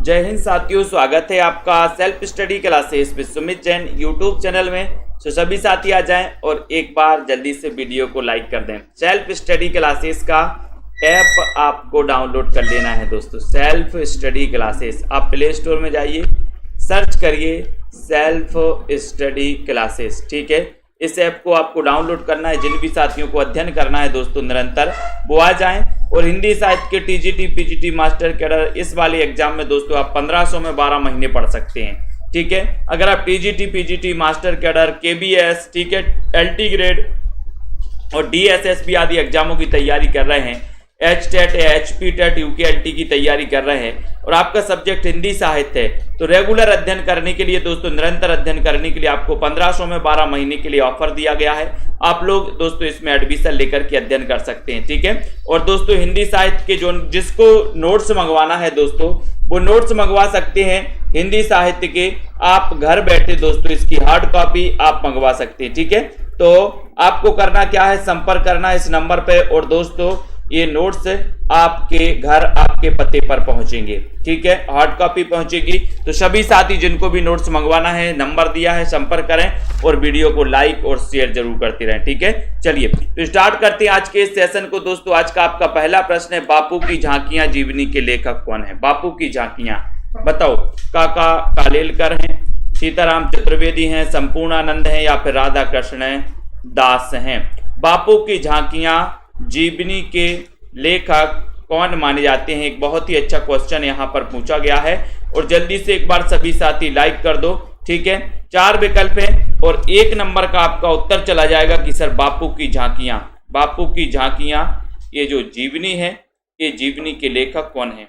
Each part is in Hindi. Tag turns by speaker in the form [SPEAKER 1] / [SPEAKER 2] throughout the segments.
[SPEAKER 1] जय हिंद साथियों, स्वागत है आपका self study classes with Sumit Jain YouTube channel में। तो सभी साथी आ जाएं और एक बार जल्दी से वीडियो को लाइक कर दें। सेल्फ स्टडी क्लासेस का ऐप आपको डाउनलोड कर लेना है दोस्तों। सेल्फ स्टडी क्लासेस आप प्ले स्टोर में जाइए, सर्च करिए सेल्फ स्टडी क्लासेस। ठीक है, इस ऐप को आपको डाउनलोड करना है। जिन भी साथियों को अध्ययन करना है दोस्तों निरंतर, वो आ जाएं। और हिंदी साहित्य के टीजीटी पीजीटी मास्टर कैडर इस वाले एग्जाम में दोस्तों आप 1500 में 12 महीने पढ़ सकते हैं। ठीक है, अगर आप TGT PGT master cadre KBS, ठीक है, एलटी ग्रेड और डीएसएसबी आदि एग्जामों की तैयारी कर रहे हैं, एचटेट एचपी टेट यूकेएलटी की तैयारी कर रहे हैं और आपका सब्जेक्ट हिंदी साहित्य है, तो रेगुलर अध्ययन करने के लिए दोस्तों, निरंतर अध्ययन करने के लिए आपको 1500 में 12 महीने के लिए ऑफर दिया गया है। आप लोग दोस्तों इसमें एडमिशन लेकर के अध्ययन कर सकते हैं। ठीक है, और दोस्तों हिंदी साहित्य के जो जिसको नोट्स मंगवाना है दोस्तों, वो नोट्स मंगवा सकते हैं हिंदी साहित्य के। आप घर बैठे दोस्तों इसकी हार्ड कॉपी आप मंगवा सकते हैं। ठीक है, तो आपको करना क्या है, संपर्क करना है इस नंबर पे और दोस्तों ये नोट्स आपके घर आपके पते पर पहुंचेंगे। ठीक है, हार्ड कॉपी पहुंचेगी। तो सभी साथी जिनको भी नोट्स मंगवाना है, नंबर दिया है, संपर्क करें और वीडियो को लाइक और शेयर जरूर करते रहें। ठीक है, चलिए तो स्टार्ट करते हैं आज के इस सेशन को दोस्तों। आज का आपका पहला प्रश्न है, बापू की झांकियां जीवनी के लेखक कौन है? बापू की झांकियां बताओ। काका कालेलकर हैं, सीताराम चतुर्वेदी हैं, संपूर्णानंद हैं या फिर राधा कृष्ण दास हैं? बापू की झांकियां जीवनी के लेखक कौन माने जाते हैं? एक बहुत ही अच्छा क्वेश्चन यहाँ पर पूछा गया है और जल्दी से एक बार सभी साथी लाइक कर दो। ठीक है, 4 विकल्प हैं और 1 नंबर का आपका उत्तर चला जाएगा कि सर बापू की झांकियां, बापू की झांकियां ये जो जीवनी है, ये जीवनी के लेखक कौन है?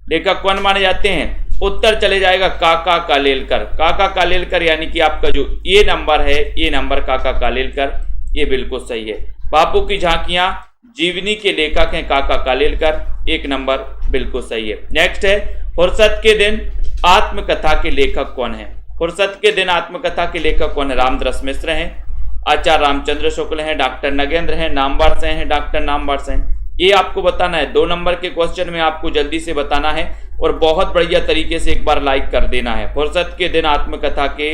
[SPEAKER 1] लेखक कौन माने जाते हैं? उत्तर चले जाएगा काका कालेलकर। काका कालेलकर यानी कि आपका जो ये नंबर है, ये नंबर काका कालेलकर, ये बिल्कुल सही है। बापू की झांकियां जीवनी के लेखक हैं काका कालेलकर, 1 नंबर बिल्कुल सही है। नेक्स्ट है, फुर्सत के दिन आत्मकथा के लेखक कौन है? फुर्सत के दिन आत्मकथा के लेखक कौन है? रामदरस मिश्र हैं, आचार्य रामचंद्र शुक्ल हैं, डॉक्टर नगेंद्र हैं, नामवर से हैं, डॉक्टर नामवर से हैं। ये आपको बताना है। 2 नंबर के क्वेश्चन में आपको जल्दी से बताना है और बहुत बढ़िया तरीके से एक बार लाइक कर देना है। फुर्सत के दिन आत्मकथा के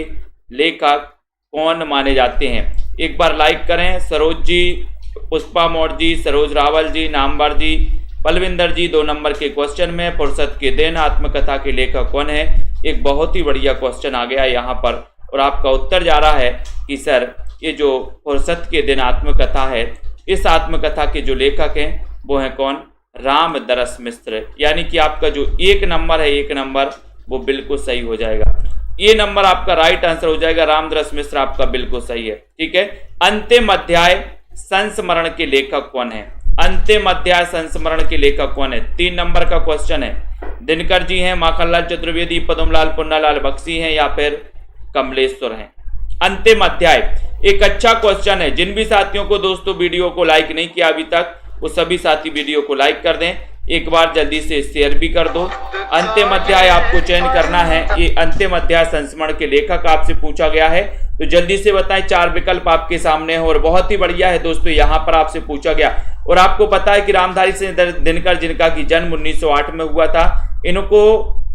[SPEAKER 1] लेखक कौन माने जाते हैं? एक बार लाइक करें। सरोज जी, पुष्पा मौर्य जी, सरोज रावल जी, नामवर जी, पलविंदर जी। 2 नंबर के क्वेश्चन में फुर्सत के दिन आत्मकथा के लेखक कौन है? एक बहुत ही बढ़िया क्वेश्चन आ गया यहाँ पर और आपका उत्तर जा रहा है कि सर ये जो फुर्सत के दिन आत्मकथा है, इस आत्मकथा के जो लेखक हैं वो हैं कौन? रामदरस मिश्र। यानी कि आपका जो 1 नंबर है, 1 नंबर वो बिल्कुल सही हो जाएगा। ये नंबर आपका राइट आंसर हो जाएगा। रामदरस मिश्र आपका बिल्कुल सही है। ठीक है, अंतिम अध्याय संस्मरण के लेखक कौन है? अंतिम अध्याय संस्मरण के लेखक कौन है? 3 नंबर का क्वेश्चन है। दिनकर जी हैं, माखनलाल चतुर्वेदी, पद्मलाल पुन्नालाल बख्शी हैं या फिर कमलेश्वर हैं? अंतिम अध्याय एक अच्छा क्वेश्चन है। जिन भी साथियों को दोस्तों वीडियो को लाइक नहीं किया अभी तक, वो सभी साथी वीडियो को लाइक कर दें, एक बार जल्दी से शेयर भी कर दो। अंतिम अध्याय आपको चयन करना है। ये अंतिम अध्याय संस्मरण के लेखक आपसे पूछा गया है, तो जल्दी से बताएं। 4 विकल्प आपके सामने है और बहुत ही बढ़िया है दोस्तों, यहाँ पर आपसे पूछा गया। और आपको पता है कि रामधारी सिंह दिनकर जिनका की जन्म 1908 में हुआ था, इनको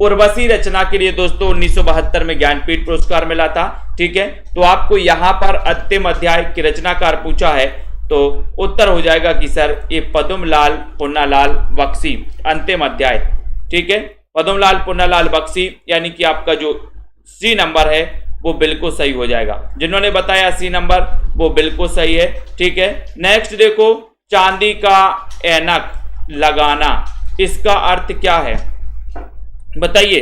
[SPEAKER 1] उर्वशी रचना के लिए दोस्तों 1972 में ज्ञानपीठ पुरस्कार मिला था। ठीक है, तो आपको यहाँ पर अंतिम अध्याय के रचनाकार पूछा है, तो उत्तर हो जाएगा कि सर ये पद्मलाल पुन्नालाल बख्शी, अंतिम अध्याय। ठीक है, पद्मलाल पुन्नालाल बख्शी यानी कि आपका जो सी नंबर है वो बिल्कुल सही हो जाएगा। जिन्होंने बताया सी नंबर वो बिल्कुल सही है। ठीक है, नेक्स्ट देखो, चांदी का ऐनक लगाना, इसका अर्थ क्या है? बताइए,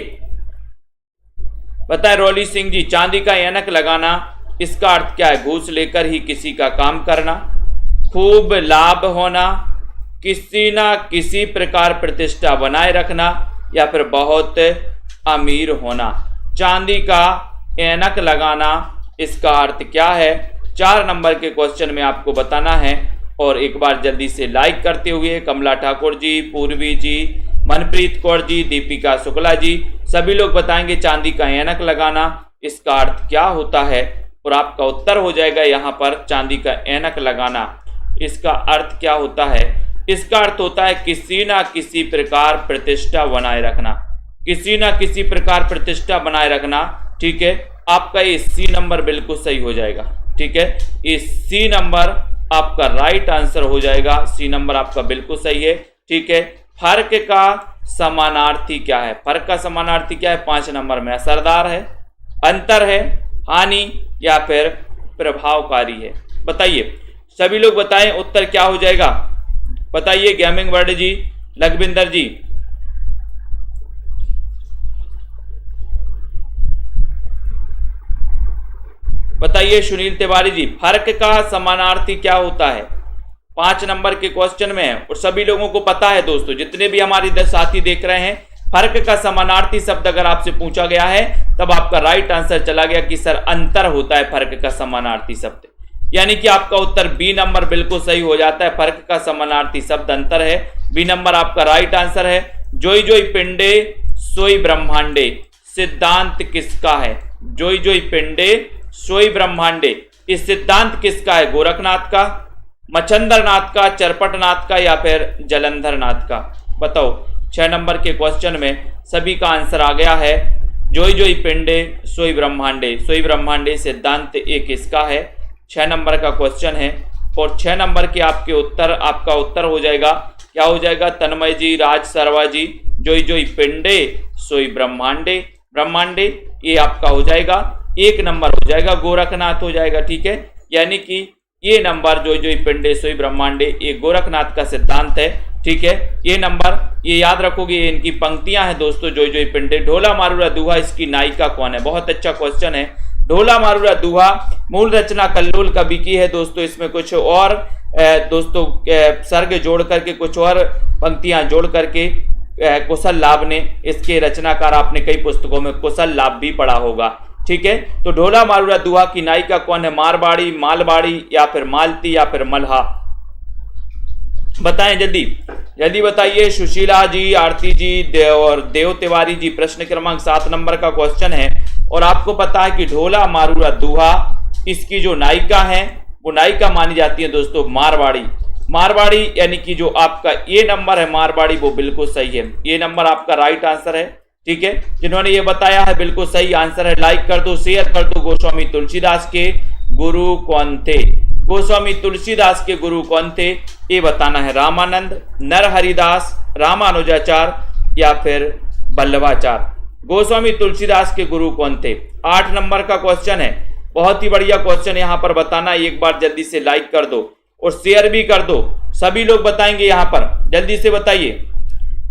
[SPEAKER 1] बताए रोली सिंह जी। चांदी का ऐनक लगाना, इसका अर्थ क्या है? घूस लेकर ही किसी का काम करना, खूब लाभ होना, किसी ना किसी प्रकार प्रतिष्ठा बनाए रखना या फिर बहुत अमीर होना। चांदी का ऐनक लगाना, इसका अर्थ क्या है? 4 नंबर के क्वेश्चन में आपको बताना है और एक बार जल्दी से लाइक करते हुए कमला ठाकुर जी, पूर्वी जी, मनप्रीत कौर जी, दीपिका शुक्ला जी, सभी लोग बताएंगे चांदी का ऐनक लगाना इसका अर्थ क्या होता है और आपका उत्तर हो जाएगा यहाँ पर चांदी का ऐनक लगाना इसका अर्थ क्या होता है? इसका अर्थ होता है किसी ना किसी प्रकार प्रतिष्ठा बनाए रखना। किसी ना किसी प्रकार प्रतिष्ठा बनाए रखना। ठीक है, आपका ये सी नंबर बिल्कुल सही हो जाएगा। ठीक है, ये सी नंबर आपका राइट आंसर हो जाएगा। सी नंबर आपका बिल्कुल सही है। ठीक है, फर्क का समानार्थी क्या है? फर्क का समानार्थी क्या है? 5 नंबर में असरदार है, अंतर है, हानि या फिर प्रभावकारी है। बताइए, सभी लोग बताएं उत्तर क्या हो जाएगा। बताइए गेमिंग वर्ल्ड जी, लखविंदर जी, बताइए सुनील तिवारी जी, फर्क का समानार्थी क्या होता है? 5 नंबर के क्वेश्चन में है और सभी लोगों को पता है दोस्तों, जितने भी हमारे इधर साथी देख रहे हैं, फर्क का समानार्थी शब्द अगर आपसे पूछा गया है तब आपका राइट आंसर चला गया कि सर अंतर होता है फर्क का समानार्थी शब्द, यानी कि आपका उत्तर बी नंबर बिल्कुल सही हो जाता है। फर्क का समानार्थी शब्द अंतर है, बी नंबर आपका राइट आंसर है। जोई जोई पिंडे सोई ब्रह्मांडे सिद्धांत किसका है? जोई जोई पिंडे सोई ब्रह्मांडे, इस सिद्धांत किसका है? गोरखनाथ का, मच्छंद्रनाथ का, चरपटनाथ का या फिर जलंधरनाथ का? बताओ, 6 नंबर के क्वेश्चन में सभी का आंसर आ गया है। जोई जोई पिंडे सोई ब्रह्मांडे, सोई ब्रह्मांडे सिद्धांत एक इसका है। 6 नंबर का क्वेश्चन है और 6 नंबर के आपके उत्तर, आपका उत्तर हो जाएगा, क्या हो जाएगा? तन्मय जी, राज सरवा जी, जोई जोई पिंडे सोई ब्रह्मांडे, ब्रह्मांडे ये आपका हो जाएगा 1 नंबर हो जाएगा, गोरखनाथ हो जाएगा। ठीक है, यानी कि ये नंबर जोई जोई पिंडे सोई ब्रह्मांडे ये गोरखनाथ का सिद्धांत है। ठीक है, ये नंबर ये याद रखोगे, ये इनकी पंक्तियां हैं दोस्तों, जोई जोई पिंडे। ढोला मारूरा दूहा, इसकी नायिका कौन है? बहुत अच्छा क्वेश्चन है। ढोला मारूरा दूहा मूल रचना कल्लोल कवि की है दोस्तों। इसमें कुछ और दोस्तों सर्ग जोड़ करके, कुछ और पंक्तियां जोड़ करके कुशल लाभ ने, इसके रचनाकार आपने कई पुस्तकों में कुशल लाभ भी पढ़ा होगा। ठीक है, तो ढोला मारूरा दूहा की नायिका कौन है? मारवाड़ी, मालवाड़ी या फिर मालती या फिर मल्हा? बताएं जल्दी जल्दी बताइए। सुशीला जी, आरती जी और देव तिवारी जी, प्रश्न क्रमांक 7 नंबर का क्वेश्चन है और आपको पता है कि ढोला मारूरा दूहा इसकी जो नायिका है वो नायिका मानी जाती है दोस्तों मारवाड़ी। मारवाड़ी यानी कि जो आपका ये नंबर है मारवाड़ी वो बिल्कुल सही है। ये नंबर आपका राइट आंसर है। ठीक है, जिन्होंने ये बताया है बिल्कुल सही आंसर है। लाइक कर दो, शेयर कर दो। गोस्वामी तुलसीदास के गुरु कौन थे? गोस्वामी तुलसीदास के गुरु कौन थे ये बताना है। रामानंद, नरहरिदास, रामानुजाचार्य या फिर वल्लभाचार्य? गोस्वामी तुलसीदास के गुरु कौन थे? 8 नंबर का क्वेश्चन है, बहुत ही बढ़िया क्वेश्चन यहाँ पर बताना। एक बार जल्दी से लाइक कर दो और शेयर भी कर दो। सभी लोग बताएंगे यहाँ पर, जल्दी से बताइए।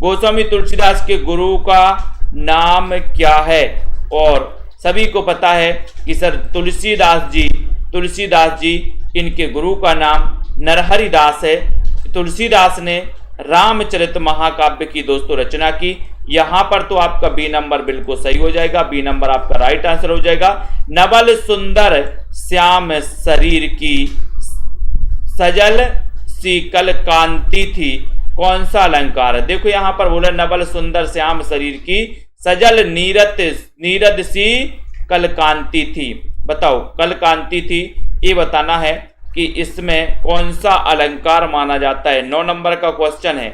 [SPEAKER 1] गोस्वामी तुलसीदास के गुरु का नाम क्या है? और सभी को पता है कि सर तुलसीदास जी इनके गुरु का नाम नरहरिदास है। तुलसीदास ने रामचरित महाकाव्य की दोस्तों रचना की। यहां पर तो आपका बी नंबर बिल्कुल सही हो जाएगा, बी नंबर आपका राइट आंसर हो जाएगा। नवल सुंदर श्याम शरीर की सजल सी कल कांति थी, कौन सा अलंकार है? देखो यहां पर बोला नवल सुंदर श्याम शरीर की सजल नीरद सी कल कांति थी। बताओ, कल कांति थी ये बताना है कि इसमें कौन सा अलंकार माना जाता है। 9 नंबर का क्वेश्चन है,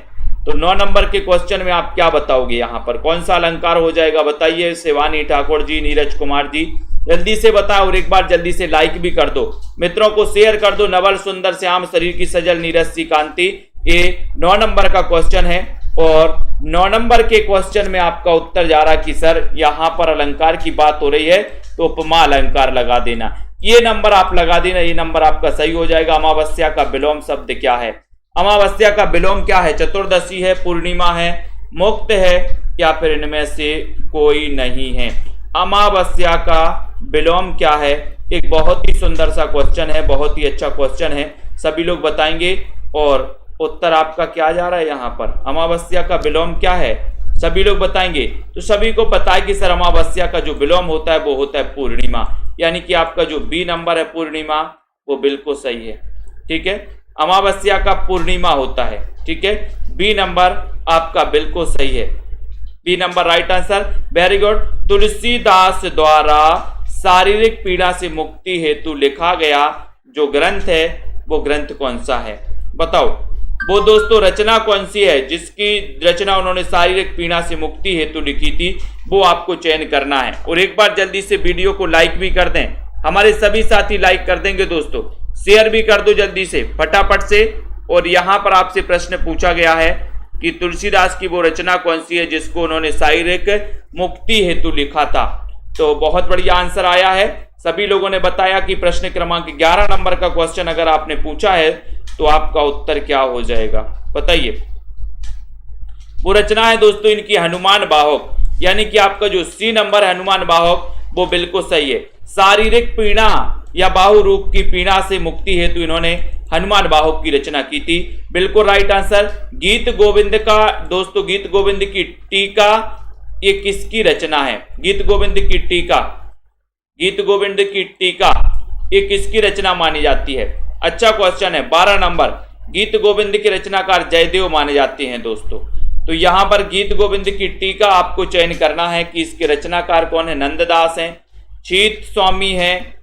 [SPEAKER 1] तो 9 नंबर के क्वेश्चन में आप क्या बताओगे? यहाँ पर कौन सा अलंकार हो जाएगा? बताइए शिवानी ठाकुर जी, नीरज कुमार जी, जल्दी से बताओ और एक बार जल्दी से लाइक भी कर दो, मित्रों को शेयर कर दो। नवल सुंदर श्याम शरीर की सजल नीरज सी कांति, ये 9 नंबर का क्वेश्चन है और 9 नंबर के क्वेश्चन में आपका उत्तर जा रहा कि सर यहाँ पर अलंकार की बात हो रही है तो उपमा अलंकार लगा देना। ये नंबर आप लगा देना, ये नंबर आपका सही हो जाएगा। अमावस्या का विलोम शब्द क्या है? अमावस्या का विलोम क्या है? चतुर्दशी है, पूर्णिमा है, मुक्त है या फिर इनमें से कोई नहीं है? अमावस्या का विलोम क्या है? एक बहुत ही सुंदर सा क्वेश्चन है, बहुत ही अच्छा क्वेश्चन है, सभी लोग बताएंगे और उत्तर आपका क्या जा रहा है यहाँ पर? अमावस्या का विलोम क्या है? सभी लोग बताएंगे। तो सभी को पता है कि सर अमावस्या का जो विलोम होता है वो होता है पूर्णिमा, यानी कि आपका जो बी नंबर है पूर्णिमा वो बिल्कुल सही है। ठीक है, अमावस्या का पूर्णिमा होता है। ठीक है, बी नंबर आपका बिल्कुल सही है, B number right answer. Very good. Tulsidas द्वारा शारीरिक पीड़ा से मुक्ति हेतु लिखा गया जो ग्रंथ है वो ग्रंथ कौन सा है? बताओ, वो दोस्तों रचना कौन सी है जिसकी रचना उन्होंने शारीरिक पीड़ा से मुक्ति हेतु लिखी थी, वो आपको चयन करना है। और एक बार जल्दी से वीडियो को लाइक भी कर दें, हमारे सभी साथी लाइक कर देंगे दोस्तों, शेयर भी कर दो जल्दी से फटाफट से। और यहां पर आपसे प्रश्न पूछा गया है कि तुलसीदास की वो रचना कौन सी है जिसको उन्होंने शारीरिक मुक्ति हेतु लिखा था। तो बहुत बढ़िया आंसर आया है। सभी लोगों ने बताया कि प्रश्न क्रमांक 11 नंबर का क्वेश्चन अगर आपने पूछा है तो आपका उत्तर क्या हो जाएगा बताइए। वो रचना है दोस्तों इनकी हनुमान बाहुक, यानी कि आपका जो सी नंबर है हनुमान बाहुक वो बिल्कुल सही है। शारीरिक पीड़ा या बाहु रूप की पीड़ा से मुक्ति हेतु इन्होंने हनुमान बाहुक की रचना की थी, बिल्कुल राइट आंसर। गीत गोविंद का दोस्तों, गीत गोविंद की टीका ये किसकी रचना है? गीत गोविंद की टीका, गीत गोविंद की टीका ये किसकी रचना मानी जाती है? अच्छा क्वेश्चन है। 12 नंबर, गीत गोविंद के रचनाकार जयदेव माने जाते हैं दोस्तों। तो यहां पर गीत गोविंद की टीका आपको चयन करना है कि इसके रचनाकार कौन है। नंददास हैं, छीत स्वामी हैं,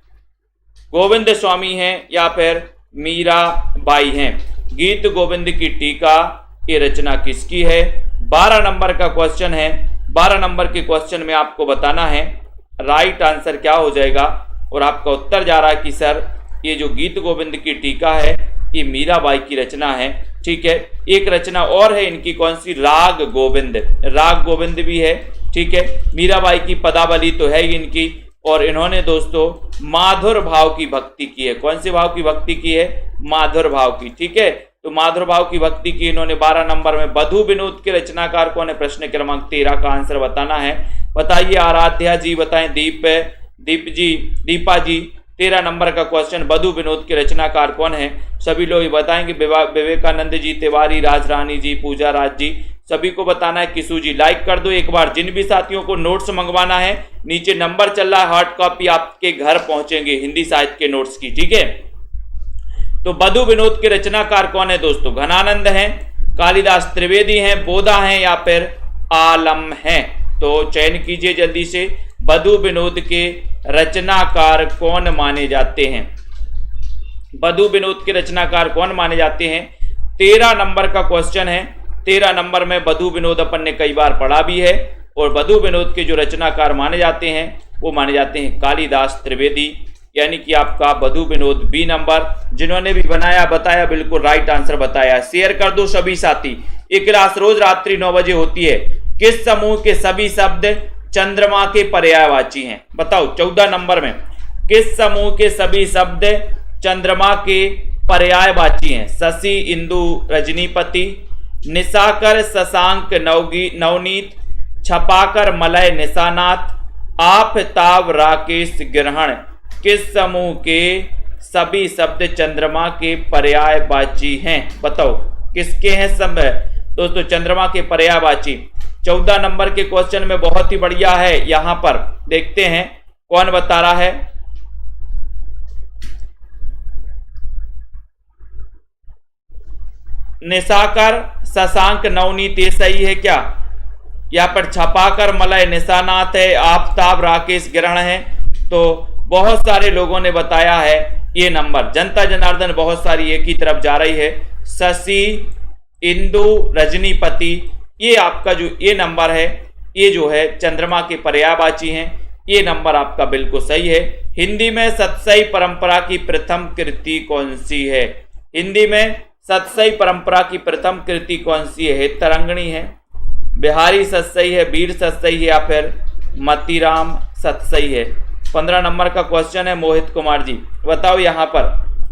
[SPEAKER 1] गोविंद स्वामी हैं या फिर मीरा बाई हैं। गीत गोविंद की टीका ये रचना किसकी है? 12 नंबर का क्वेश्चन है। 12 नंबर के क्वेश्चन में आपको बताना है राइट आंसर क्या हो जाएगा। और आपका उत्तर जा रहा है कि सर ये जो गीत गोविंद की टीका है ये मीराबाई की रचना है। ठीक है, एक रचना और है इनकी, कौन सी? राग गोविंद, राग गोविंद भी है। ठीक है, मीराबाई की पदावली तो है इनकी। और इन्होंने दोस्तों माधुर भाव की भक्ति की है। कौन से भाव की भक्ति की है? माधुर भाव की। ठीक है, तो माधुर भाव की भक्ति की इन्होंने। 12 नंबर में बधु विनोद के रचनाकार कौन है? प्रश्न क्रमांक 13 का आंसर बताना है। बताइए आराध्या जी, बताएं दीपा जी। 13 नंबर का क्वेश्चन, बधु विनोद के रचनाकार कौन है? सभी लोग बताएंगे। विवेकानंद जी, तिवारी, राजरानी जी, पूजा राज जी, सभी को बताना है। किशु जी लाइक कर दो एक बार। जिन भी साथियों को नोट्स मंगवाना है नीचे नंबर चल रहा है, हार्ड कॉपी आपके घर पहुंचेंगे हिंदी साहित्य के नोट्स की। ठीक है, तो बधु विनोद के रचनाकार कौन है दोस्तों? घनानंद हैं, कालिदास त्रिवेदी हैं, बोधा हैं या फिर आलम हैं? तो चयन कीजिए जल्दी से। बधु विनोद के रचनाकार कौन माने जाते हैं? बधु विनोद के रचनाकार कौन माने जाते हैं? 13 नंबर का क्वेश्चन है। 13 नंबर में बधु विनोद अपन ने कई बार पढ़ा भी है। और बधु विनोद के जो रचनाकार माने जाते हैं वो माने जाते हैं कालिदास त्रिवेदी, यानी कि आपका बधु विनोद बी नंबर। जिन्होंने भी बनाया बताया बिल्कुल राइट आंसर बताया। शेयर कर दो सभी साथी। ये क्लास रोज रात्रि 9 बजे होती है। किस समूह के सभी शब्द चंद्रमा के पर्यायवाची हैं? बताओ 14 नंबर में किस समूह के सभी शब्द चंद्रमा के पर्यायवाची हैं? शशि, इंदु, रजनीपति, निशाकर, शशांक, नवनीत, छपाकर, मलय, निशानाथ, आफताब, राकेश, ग्रहण। किस समूह के सभी शब्द चंद्रमा के पर्यायवाची हैं? बताओ किसके हैं सब दोस्तों चंद्रमा के पर्यायवाची? 14 नंबर के क्वेश्चन में बहुत ही बढ़िया है। यहां पर देखते हैं कौन बता रहा है। निशाकर, शशांक, नवनीत ये सही है क्या? यहाँ पर छपाकर, मलय, निशानाथ है, आफताब, राकेश, ग्रहण है। तो बहुत सारे लोगों ने बताया है ये नंबर। जनता जनार्दन बहुत सारी एक ही तरफ जा रही है। शशि, इंदु, रजनीपति, ये आपका जो ये नंबर है ये जो है चंद्रमा के पर्यायवाची हैं। ये नंबर आपका बिल्कुल सही है। हिंदी में सतसई परंपरा की प्रथम कृति कौन सी है? हिंदी में सतसई परंपरा की प्रथम कृति कौन सी है? तरंगणी है, बिहारी सतसई है, वीर सतसई है या फिर मतीराम सतसई है? 15 नंबर का क्वेश्चन है। मोहित कुमार जी बताओ यहाँ पर।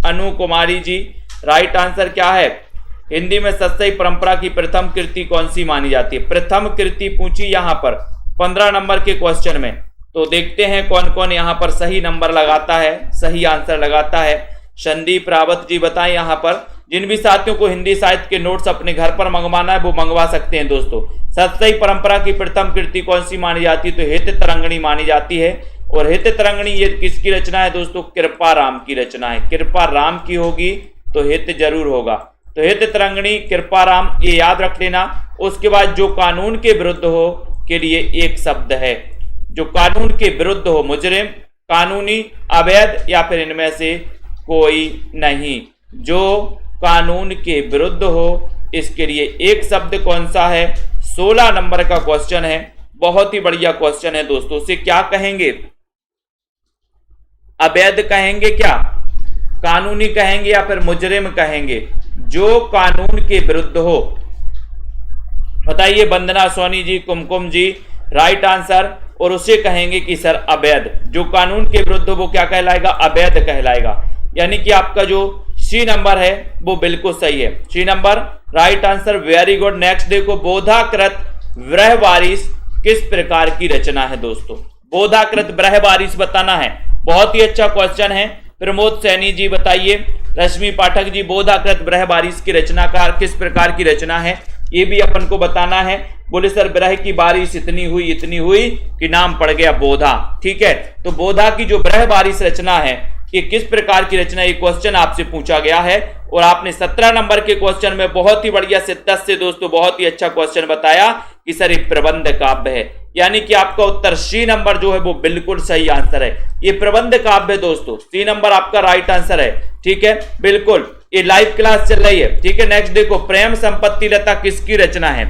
[SPEAKER 1] अनु कुमारी जी राइट आंसर क्या है? हिंदी में सतसई परंपरा की प्रथम कृति कौन सी मानी जाती है? प्रथम कृति पूछी यहाँ पर 15 नंबर के क्वेश्चन में। तो देखते हैं कौन कौन यहाँ पर सही नंबर लगाता है, सही आंसर लगाता है। संदीप रावत जी बताएं यहाँ पर। जिन भी साथियों को हिंदी साहित्य के नोट्स अपने घर पर मंगवाना है वो मंगवा सकते हैं दोस्तों। सतसई परंपरा की प्रथम कृति कौन सी मानी जाती है? तो हित तरंगणी मानी जाती है। और हित तरंगणी ये किसकी रचना है दोस्तों? कृपा राम की रचना है। कृपा राम की होगी तो हित जरूर होगा। तो हित तरंगणी, कृपा राम, ये याद रख लेना। उसके बाद जो कानून के विरुद्ध हो के लिए एक शब्द है, जो कानून के विरुद्ध हो, मुजरिम, कानूनी, अवैध या फिर इनमें से कोई नहीं। जो कानून के विरुद्ध हो। इसके लिए एक शब्द कौन सा है? 16 नंबर का क्वेश्चन है, बहुत ही बढ़िया क्वेश्चन है दोस्तों। उसे क्या कहेंगे? अवैध कहेंगे, क्या कानूनी कहेंगे या फिर मुजरिम कहेंगे? जो कानून के विरुद्ध हो। बताइए वंदना सोनी जी, कुमकुम जी, राइट आंसर। और उसे कहेंगे कि सर अवैध, जो कानून के विरुद्ध वो क्या कहलाएगा? अवैध कहलाएगा। यानी कि आपका जो सी नंबर है वो बिल्कुल सही है, C number right answer. Very good. Next देखो, बोधाकृत ब्रहवारिश किस प्रकार की रचना है दोस्तों? बोधाकृत ब्रहवारिश बताना है, बहुत ही अच्छा क्वेश्चन है। प्रमोद सैनी जी बताइए, रश्मि पाठक जी, बोधाकृत ब्रहवारिश की रचनाकार किस प्रकार की रचना है? ये भी अपन को बताना है। बोले सर ब्रह की बारिश इतनी हुई कि नाम पड़ गया बोधा। ठीक है, तो बोधा की जो ब्रहवारिश रचना है ये किस प्रकार की रचना, ये क्वेश्चन आपसे पूछा गया है। और आपने 17 नंबर के क्वेश्चन में बहुत ही बढ़िया शिद्दत से दोस्तों बहुत ही अच्छा क्वेश्चन बताया कि सर ये प्रबंध काव्य है। यानी कि आपका उत्तर सी नंबर जो है वो बिल्कुल सही आंसर है। ये प्रबंध काव्य दोस्तों, सी नंबर आपका राइट आंसर है। ठीक है, बिल्कुल। ये लाइव क्लास चल रही है। ठीक है, नेक्स्ट देखो, प्रेम संपत्ति लता किसकी रचना है?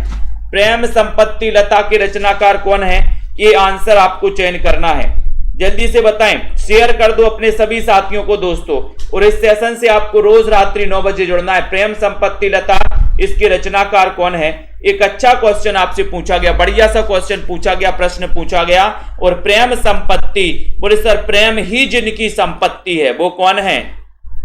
[SPEAKER 1] प्रेम संपत्ति लता के रचनाकार कौन है? ये आंसर आपको चयन करना है, जल्दी से बताएं। शेयर कर दो अपने सभी साथियों को दोस्तों। और इस सेशन से आपको रोज रात्रि 9 बजे जुड़ना है। प्रेम संपत्ति लता, इसके रचनाकार कौन है? एक अच्छा क्वेश्चन आपसे पूछा गया, बढ़िया सा क्वेश्चन पूछा गया, प्रश्न पूछा गया। और प्रेम संपत्ति, बोले सर प्रेम ही जिनकी संपत्ति है वो कौन है?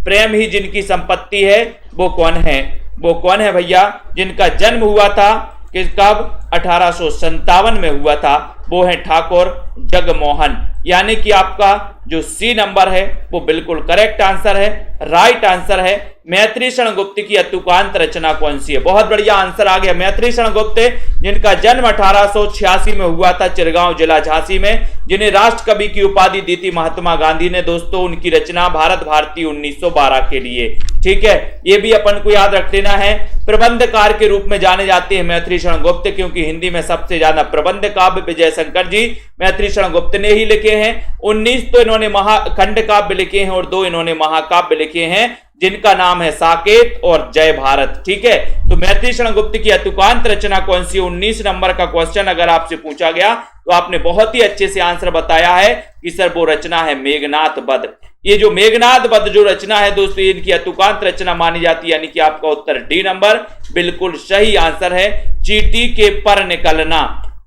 [SPEAKER 1] प्रेम ही जिनकी संपत्ति है वो कौन है? वो कौन है भैया? जिनका जन्म हुआ था कि कब? 1857 में हुआ था, वो है ठाकुर जगमोहन। यानी कि आपका जो सी नंबर है वो बिल्कुल करेक्ट आंसर है, राइट आंसर है। मैत्री शरण गुप्त की अतुकांत रचना कौन सी है? बहुत बढ़िया आंसर आ गया। मैत्री शरण गुप्त जिनका जन्म 1886 में हुआ था, चिरगांव जिला झांसी में, जिन्हें राष्ट्र कवि की उपाधि दी थी महात्मा गांधी ने दोस्तों। उनकी रचना भारत भारती 1912 के लिए। ठीक है, ये भी अपन को याद रख लेना है। प्रबंधकार के रूप में जाने जाते हैं मैत्री शरण गुप्त, क्योंकि हिंदी में सबसे ज्यादा प्रबंध काव्य विजय शंकर जी मैत्री शरण गुप्त ने ही लिखे हैं। 19 तो इन्होंने खंड काव्य लिखे हैं और 2 इन्होंने महाकाव्य लिखे हैं, जिनका नाम है साकेत और जय भारत। ठीक है, तो मैत्री शरण गुप्त की अतुकांत रचना कौन सी? 19 नंबर का क्वेश्चन अगर आपसे पूछा गया तो आपने बहुत ही अच्छे से आंसर बताया है कि सर वो रचना है मेघनाथ वध। ये जो मेघनाथ वध जो रचना है दोस्तों, इनकी अतुकांत रचना मानी जाती है। यानी कि आपका उत्तर डी नंबर बिल्कुल सही आंसर है। चींटी के पर निकलना,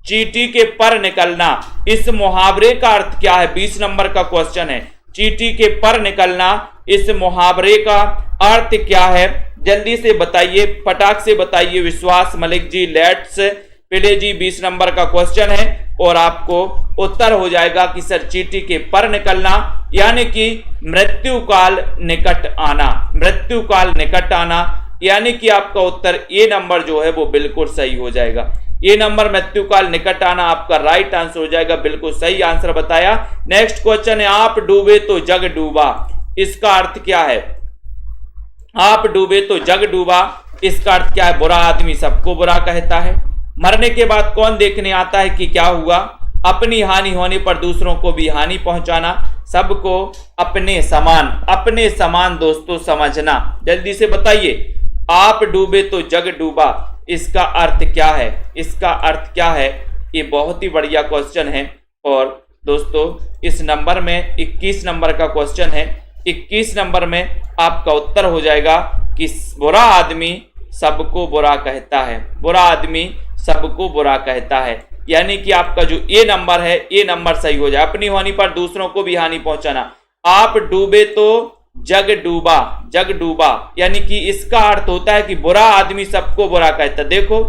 [SPEAKER 1] चींटी के पर निकलना, इस मुहावरे का अर्थ क्या है? 20 नंबर का क्वेश्चन है। चींटी के पर निकलना, इस मुहावरे का अर्थ क्या है? जल्दी से बताइए, फटाक से बताइए। विश्वास मलिक जी, लेट्स पिले जी, 20 नंबर का क्वेश्चन है और आपको उत्तर हो जाएगा कि सर चींटी के पर निकलना यानी कि मृत्यु काल निकट आना, मृत्यु काल निकट आना। यानी कि आपका उत्तर ए नंबर जो है वो बिल्कुल सही हो जाएगा। ये नंबर मृत्यु काल निकट आना आपका राइट आंसर हो जाएगा, बिल्कुल सही आंसर बताया। नेक्स्ट क्वेश्चन है, आप डूबे तो जग डूबा, इसका अर्थ क्या है? आप डूबे तो जग डूबा, इसका अर्थ क्या है? बुरा आदमी सबको बुरा कहता है। मरने के बाद कौन देखने आता है कि क्या हुआ? अपनी हानि होने पर दूसरों को भी हानि पहुंचाना, सबको अपने समान दोस्तों समझना। जल्दी से बताइए, आप डूबे तो जग डूबा, इसका अर्थ क्या है? इसका अर्थ क्या है? ये बहुत ही बढ़िया क्वेश्चन है। और दोस्तों इस नंबर में 21 नंबर का क्वेश्चन है। 21 नंबर में आपका उत्तर हो जाएगा कि बुरा आदमी सबको बुरा कहता है, बुरा आदमी सबको बुरा कहता है। यानी कि आपका जो ए नंबर है, ए नंबर सही हो जाए। अपनी हानि पर दूसरों को भी हानि पहुंचाना, आप डूबे तो जग डूबा, जग डूबा, यानी कि इसका अर्थ होता है कि बुरा आदमी सबको बुरा कहता है। देखो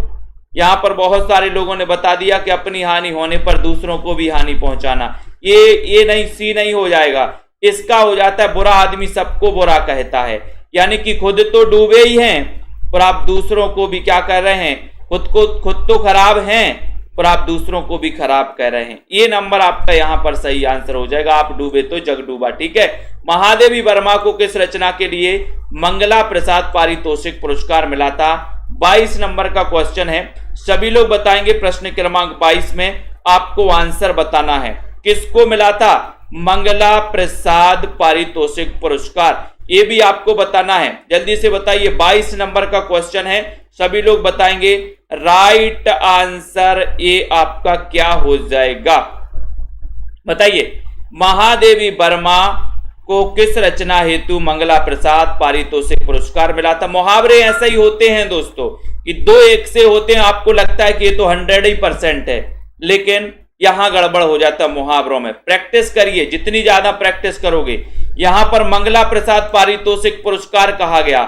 [SPEAKER 1] यहां पर बहुत सारे लोगों ने बता दिया कि अपनी हानि होने पर दूसरों को भी हानि पहुंचाना, ये नहीं, सी नहीं हो जाएगा। इसका हो जाता है बुरा आदमी सबको बुरा कहता है। यानी कि खुद तो डूबे ही हैं और आप दूसरों को भी क्या कर रहे हैं? खुद तो खराब हैं और आप दूसरों को भी खराब कह रहे हैं। ये नंबर आपका यहां पर सही आंसर हो जाएगा, आप डूबे तो जग डूबा। ठीक है, महादेवी वर्मा को किस रचना के लिए मंगला प्रसाद पारितोषिक पुरस्कार मिला था? 22 नंबर का क्वेश्चन है। सभी लोग बताएंगे प्रश्न क्रमांक 22 में आपको आंसर बताना है। किसको मिला था मंगला प्रसाद पारितोषिक पुरस्कार? ये भी आपको बताना है। जल्दी से बताइए, 22 नंबर का क्वेश्चन है, सभी लोग बताएंगे राइट आंसर ये आपका क्या हो जाएगा। बताइए, महादेवी वर्मा को किस रचना हेतु मंगला प्रसाद पारितोषिक पुरस्कार मिला था। मुहावरे ऐसे ही होते हैं दोस्तों कि दो एक से होते हैं, आपको लगता है कि ये तो 100% है, लेकिन यहां गड़बड़ हो जाता है मुहावरों में। प्रैक्टिस करिए, जितनी ज्यादा प्रैक्टिस करोगे। यहां पर मंगला प्रसाद पारितोषिक पुरस्कार कहा गया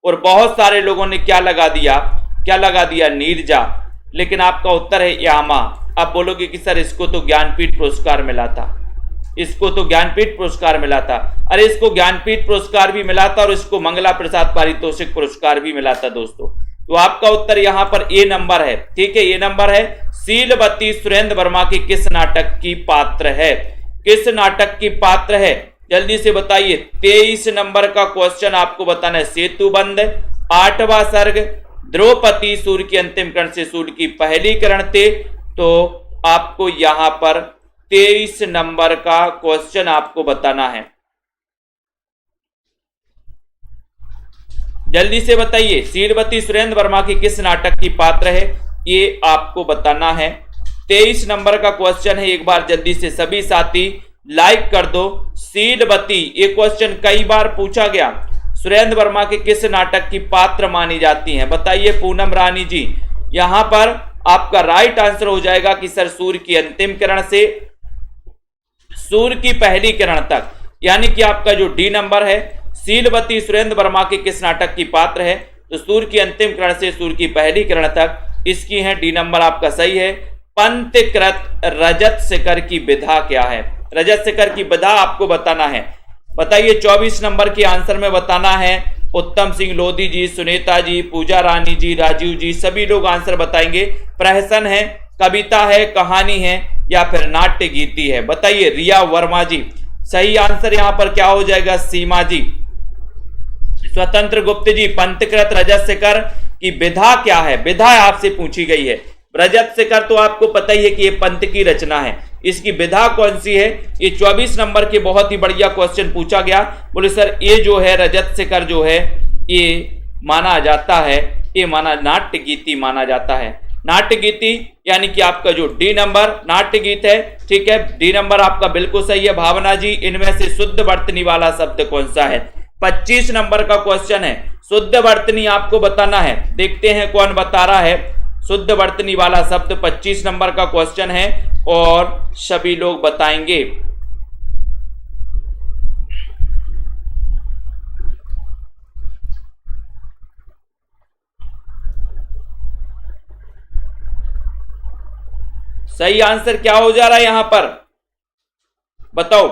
[SPEAKER 1] और बहुत सारे लोगों ने क्या लगा दिया, नीरजा, लेकिन आपका उत्तर है यामा। आप बोलोगे कि सर इसको तो ज्ञानपीठ पुरस्कार मिला था, इसको तो ज्ञानपीठ पुरस्कार मिला था। अरे इसको ज्ञानपीठ पुरस्कार भी मिला था और इसको मंगला प्रसाद पारितोषिक पुरस्कार भी मिला था दोस्तों। तो आपका उत्तर यहां पर ए नंबर है, ठीक है, ये नंबर है। शीलवती सुरेंद्र वर्मा की किस नाटक की पात्र है, किस नाटक की पात्र है, जल्दी से बताइए। 23 नंबर का क्वेश्चन आपको बताना है। सेतुबंध, 8वां सर्ग, द्रौपदी, सूर्य की अंतिम कर्ण से सूर्य की पहली किरण थे। तो आपको यहां पर 23 नंबर का क्वेश्चन आपको बताना है। जल्दी से बताइए, शीलवती सुरेंद्र वर्मा की किस नाटक की पात्र है, ये आपको बताना है। 23 नंबर का क्वेश्चन है, एक बार जल्दी से सभी साथी लाइक कर दो। शीलवती, ये क्वेश्चन कई बार पूछा गया, सुरेंद्र वर्मा के किस नाटक की पात्र मानी जाती हैं, बताइए पूनम रानी जी। यहां पर आपका राइट आंसर हो जाएगा कि सर सूर्य की अंतिम किरण से सूर्य की पहली किरण तक, यानी कि आपका जो डी नंबर है, शीलवती सुरेंद्र वर्मा के किस नाटक की पात्र है, तो सूर्य की अंतिम किरण से सूर्य की पहली किरण तक, इसकी है डी नंबर आपका सही है। पंथकृत रजत शिखर की विधा क्या है, रजत शिखर की विधा आपको बताना है। बताइए, 24 नंबर के आंसर में बताना है। उत्तम सिंह लोधी जी, सुनीता जी, पूजा रानी जी, राजीव जी, सभी लोग आंसर बताएंगे। प्रहसन है, कविता है, कहानी है या फिर नाट्य गीति है, बताइए। रिया वर्मा जी, सही आंसर यहां पर क्या हो जाएगा, सीमा जी। स्वतंत्र गुप्त जी, पंथकृत रजत शिखर की विधा क्या है, विधा आपसे पूछी गई है। रजत शिखर तो आपको पता ही है कि ये पंत की रचना है, इसकी विधा कौन सी है, ये 24 नंबर के बहुत ही बढ़िया क्वेश्चन पूछा गया। बोले सर ये जो है रजत शिखर जो है ये माना जाता है, ये माना नाट्य गीति माना जाता है। नाट्य गीति यानी कि आपका जो डी नंबर नाट्य गीत है, ठीक है, डी नंबर आपका बिल्कुल सही है। भावना जी, इनमें से शुद्ध वर्तनी वाला शब्द कौन सा है, 25 नंबर का क्वेश्चन है। शुद्ध वर्तनी आपको बताना है, देखते हैं कौन बता रहा है। शुद्ध वर्तनी वाला शब्द 25 नंबर का क्वेश्चन है और सभी लोग बताएंगे। सही आंसर क्या हो जा रहा है यहां पर, बताओ।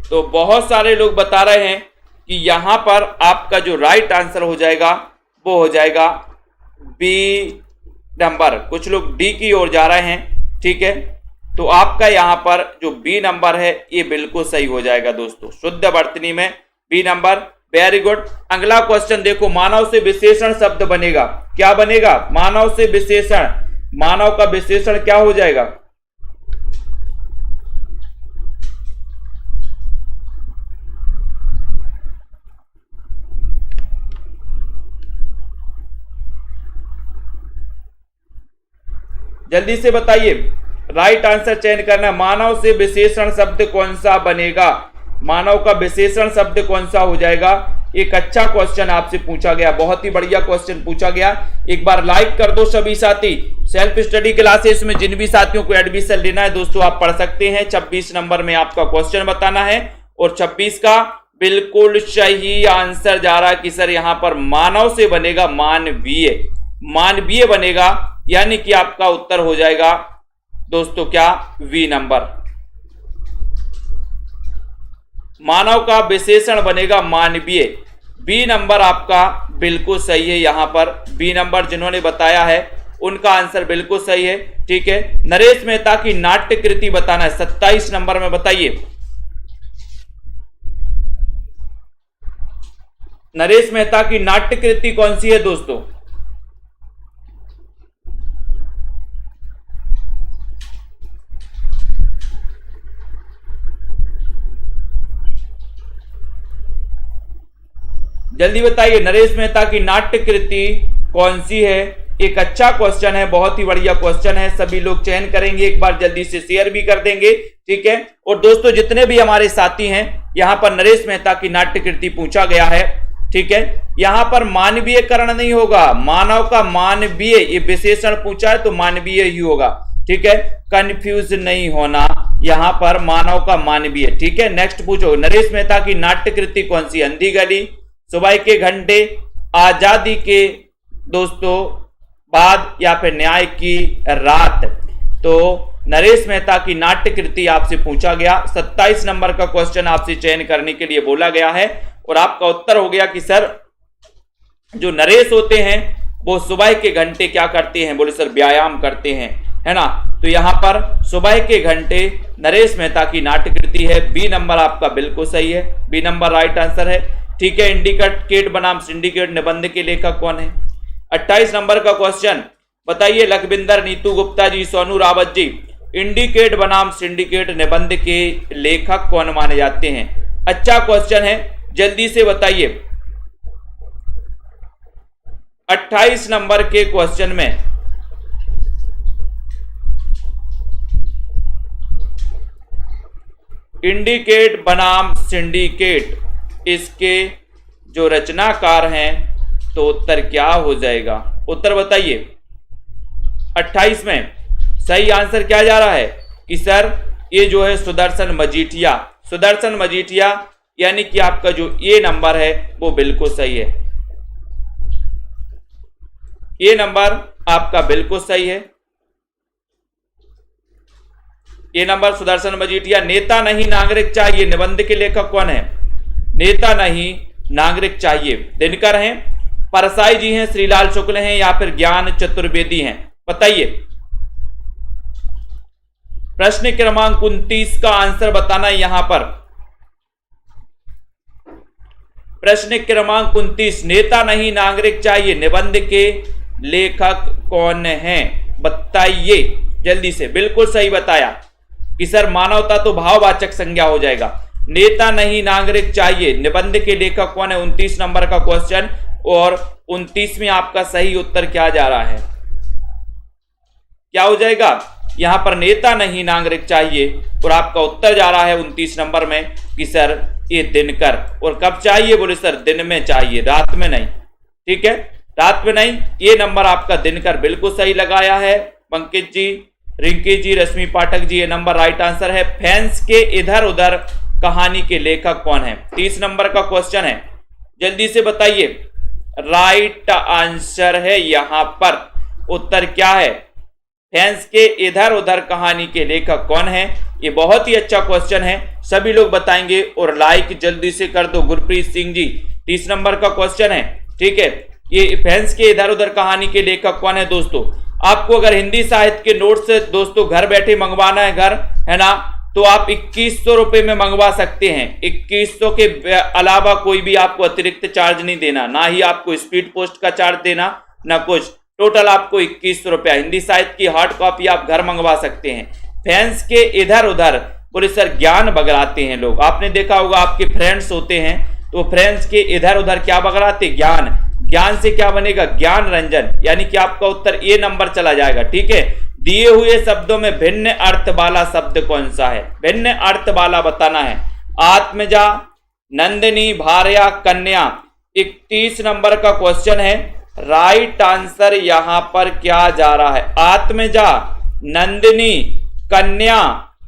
[SPEAKER 1] तो बहुत सारे लोग बता रहे हैं कि यहां पर आपका जो राइट आंसर हो जाएगा वो हो जाएगा बी नंबर। कुछ लोग डी की ओर जा रहे हैं, ठीक है, तो आपका यहां पर जो बी नंबर है ये बिल्कुल सही हो जाएगा दोस्तों। शुद्ध वर्तनी में बी नंबर, वेरी गुड। अगला क्वेश्चन देखो, मानव से विशेषण शब्द बनेगा, क्या बनेगा, मानव से विशेषण, मानव का विशेषण क्या हो जाएगा, जल्दी से बताइए, राइट आंसर चयन करना। मानव से विशेषण शब्द कौन सा बनेगा, मानव का विशेषण शब्द कौन सा हो जाएगा। एक अच्छा क्वेश्चन आपसे पूछा गया, बहुत ही बढ़िया क्वेश्चन पूछा गया। एक बार लाइक कर दो सभी साथी। सेल्फ स्टडी क्लासेस में जिन भी साथियों को एडमिशन लेना है दोस्तों आप पढ़ सकते हैं। 26 नंबर में आपका क्वेश्चन बताना है और 26 का बिल्कुल सही आंसर जा रहा है कि सर यहां पर मानव से बनेगा मानवीय, मानवीय बनेगा, यानी कि आपका उत्तर हो जाएगा दोस्तों क्या, वी नंबर। मानव का विशेषण बनेगा मानवीय, बी नंबर आपका बिल्कुल सही है। यहां पर बी नंबर जिन्होंने बताया है उनका आंसर बिल्कुल सही है, ठीक है। नरेश मेहता की नाट्य कृति बताना है, 27 नंबर में बताइए। नरेश मेहता की नाट्य कृति कौन सी है दोस्तों? जल्दी बताइए, नरेश मेहता की नाट्य कृति कौन सी है? एक अच्छा क्वेश्चन है, बहुत ही बढ़िया क्वेश्चन है, सभी लोग चयन करेंगे, एक बार जल्दी से शेयर भी कर देंगे, ठीक है। और दोस्तों जितने भी हमारे साथी हैं, यहां पर नरेश मेहता की नाट्य कृति पूछा गया है, ठीक है। यहां पर मानवीयकरण नहीं होगा, मानव का मानवीय, ये विशेषण पूछा है तो मानवीय ही होगा, ठीक है। कंफ्यूज नहीं होना, यहां पर मानव का मानवीय, ठीक है। नेक्स्ट पूछो, नरेश मेहता की नाट्य कृति कौन सी? अंधी गली, सुबह के घंटे, आजादी के दोस्तों बाद, या फिर न्याय की रात। तो नरेश मेहता की नाट्य कृति आपसे पूछा गया, 27 नंबर का क्वेश्चन आपसे चयन करने के लिए बोला गया है, और आपका उत्तर हो गया कि सर जो नरेश होते हैं वो सुबह के घंटे क्या करते हैं? बोले सर व्यायाम करते हैं, है ना। तो यहां पर सुबह के घंटे नरेश मेहता की नाट्य कृति है। बी नंबर आपका बिल्कुल सही है, बी नंबर राइट आंसर है, ठीक है। इंडिकेट बनाम सिंडिकेट निबंध के लेखक कौन है? 28 नंबर का क्वेश्चन बताइए, लखविंदर, नीतू गुप्ता जी, सोनू रावत जी, इंडिकेट बनाम सिंडिकेट निबंध के लेखक कौन माने जाते हैं? अच्छा क्वेश्चन है, जल्दी से बताइए। 28 नंबर के क्वेश्चन में इंडिकेट बनाम सिंडिकेट, इसके जो रचनाकार हैं, तो उत्तर क्या हो जाएगा? उत्तर बताइए। 28 में सही आंसर क्या जा रहा है कि सर ये जो है सुदर्शन मजीठिया, सुदर्शन मजीठिया, यानी कि आपका जो ये नंबर है वो बिल्कुल सही है, ये नंबर आपका बिल्कुल सही है, ये नंबर सुदर्शन मजीठिया। नेता नहीं नागरिक चाहिए निबंध के लेखक कौन है? नेता नहीं नागरिक चाहिए, दिनकर हैं, परसाई जी हैं, श्रीलाल शुक्ल हैं, या फिर ज्ञान चतुर्वेदी हैं? बताइए। प्रश्न क्रमांक 29 का आंसर बताना है यहां पर। प्रश्न क्रमांक 29, नेता नहीं नागरिक चाहिए निबंध के लेखक कौन हैं? बताइए जल्दी से। बिल्कुल सही बताया कि सर मानवता तो भाववाचक संज्ञा हो जाएगा, नेता नहीं नागरिक चाहिए निबंध के लेखक कौन है? 29 नंबर का क्वेश्चन, और 29 में आपका सही उत्तर क्या जा रहा है? क्या हो जाएगा? यहां पर नेता नहीं नागरिक चाहिए, और आपका उत्तर जा रहा है 29 नंबर में कि सर ये दिनकर। और कब चाहिए? बोले सर दिन में चाहिए, रात में नहीं, ठीक है, रात में नहीं। ये नंबर आपका दिनकर बिल्कुल सही लगाया है। पंकज जी, रिंकी जी, रश्मि पाठक जी, ये नंबर राइट आंसर है। फैंस के इधर उधर कहानी के लेखक कौन है? 30 नंबर का क्वेश्चन है, जल्दी से बताइए। राइट आंसर है यहां पर, उत्तर क्या है? फैंस के इधर उधर कहानी के लेखक कौन है? ये बहुत ही अच्छा क्वेश्चन है, सभी लोग बताएंगे, और लाइक जल्दी से कर दो। गुरप्रीत सिंह जी, 30 नंबर का क्वेश्चन है, ठीक है। ये फैंस के इधर उधर कहानी के लेखक कौन है दोस्तों? आपको अगर हिंदी साहित्य के नोट्स दोस्तों घर बैठे मंगवाना है, घर है ना, तो आप 2100 रुपए में मंगवा सकते हैं। 2100 के अलावा कोई भी आपको अतिरिक्त चार्ज नहीं देना, ना ही आपको स्पीड पोस्ट का चार्ज देना, ना कुछ। टोटल आपको 2100 रुपया। हिंदी साहित्य की हार्ड कॉपी आप घर मंगवा सकते हैं। फैंस के इधर उधर, बोले सर ज्ञान बगराते हैं लोग, आपने देखा होगा आपके फ्रेंड्स होते हैं, तो फ्रेंड्स के इधर उधर क्या बगराते? ज्ञान। ज्ञान से क्या बनेगा? ज्ञान रंजन, यानी कि आपका उत्तर ए नंबर चला जाएगा, ठीक है। दिए हुए शब्दों में भिन्न अर्थ वाला शब्द कौन सा है? भिन्न अर्थ वाला बताना है। आत्मजा, नंदिनी, भार्या, कन्या। 31 नंबर का क्वेश्चन है, राइट आंसर यहां पर क्या जा रहा है? आत्मजा, नंदिनी, कन्या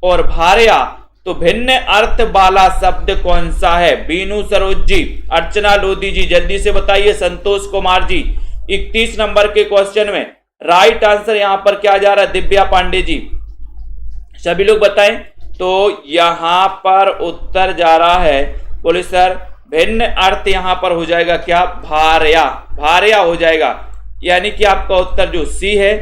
[SPEAKER 1] और भार्या, तो भिन्न अर्थ वाला शब्द कौन सा है? बीनू सरोज जी, अर्चना लोधी जी, जल्दी से बताइए। संतोष कुमार जी, 31 नंबर के क्वेश्चन में राइट आंसर यहां पर क्या जा रहा है? दिव्या पांडे जी, सभी लोग बताएं। तो यहां पर उत्तर जा रहा है, बोले सर भिन्न अर्थ यहां पर हो जाएगा क्या? भार्या, भार्या हो जाएगा, यानी कि आपका उत्तर जो सी है